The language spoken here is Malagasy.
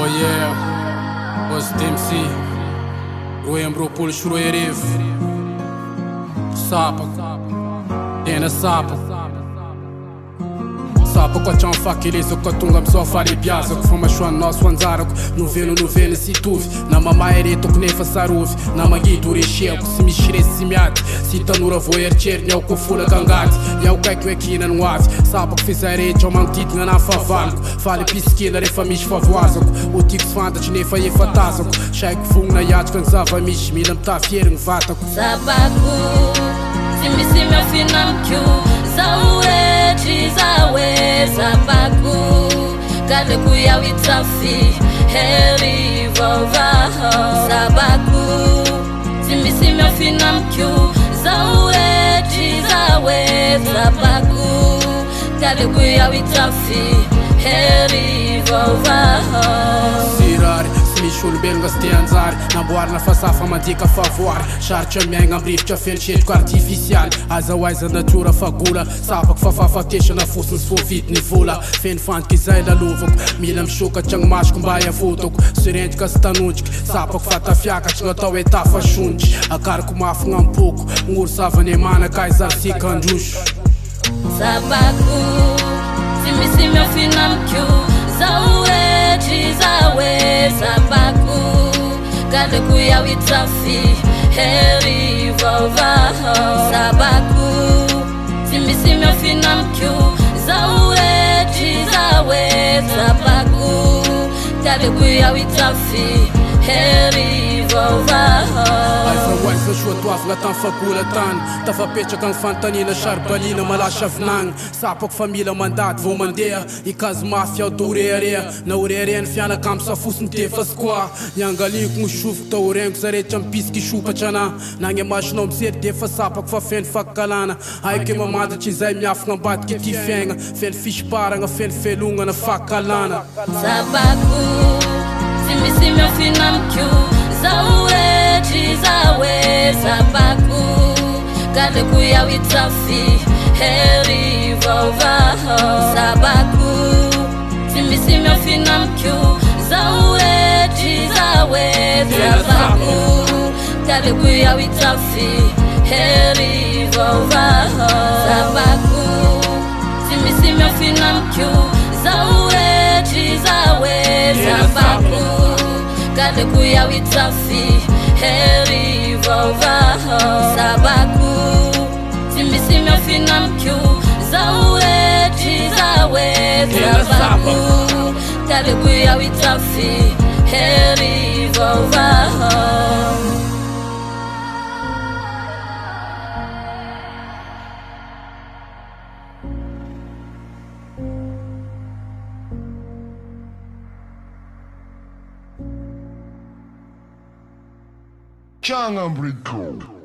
yeah, was DMC, Roem Bropul și Roerev, Sapă, Tena Sapă. Sapă com a chão faquilizo, com a tunga me só faribiazo. Que fuma chuan nós wanzaro, no veno se tuve. Na mama ereto que nem façaruve. Na maguito recheu, se me xerece se meate. Se tanura vou ercher, nhau com fula gangate. Nhau cai que aqui na nuave. Sapă que fiz arete, ao mantito na favanco. Fale pisquina, re famis favoazo. O tico se fanta, te nem faie fatazo. Chai que fung na yate, cansava mish, me lam tá fier em vata. Sabaku, se me afinam que zawe Sabaku, kade kuya witafi heri vova. Sabaku, se me afinam que zawe Sabaku, kade kuya witafi heri vova. Sirari, Mișul belga stianzari, na boar na fasafa mandica favoare. Șarcea mea în brief ce fel și cu artificial. Otherwise a natura fagula, sapa que fafafa queixa na fuça nos fovit nivula. Fen fan que zai la luvo, milam chuca chang mash com baia futo. Sirente que stanuci, sapa que fata fiaca que tau etafa shunci. A car com uma funga pouco, ursava ne mana kaisa si canjush. Sabaku, se me afinam que zawe Sabaku, kade kuya witafi heri vova. Sabaku, se me afinam que zawe Sabaku, kade kuya witafi heri vova. Ai fawai sa shua tuaf la tan fagula tan. Ta fa pecha kang fantanina sharbalina malasha vnang. Sapok família mandat vou mandea. E cas mafia autorere. Na urere fiana cam sa fus não te fascoa. Nyangali com chuva ta ureng sare champis que chupa chana. Nange mash nom ser te fa sapok fa fen fakalana. Ai que mamada chizai miaf bat que ti fenga. Fel fish paranga fel felunga na fakalana. Sabaku, se me afinam que zawe Sabaku, kade kuya witafi heri vova. Sabaku, se me afinam que zawe Sabaku, kade kuya witafi heri vova. Sabaku, se me afinam que zawe Sabaku, kade kuya witafi heri vova. Sabaku, se me afinam que zawe Sabaku, kade kuya witafi heri vova. Changam Rico.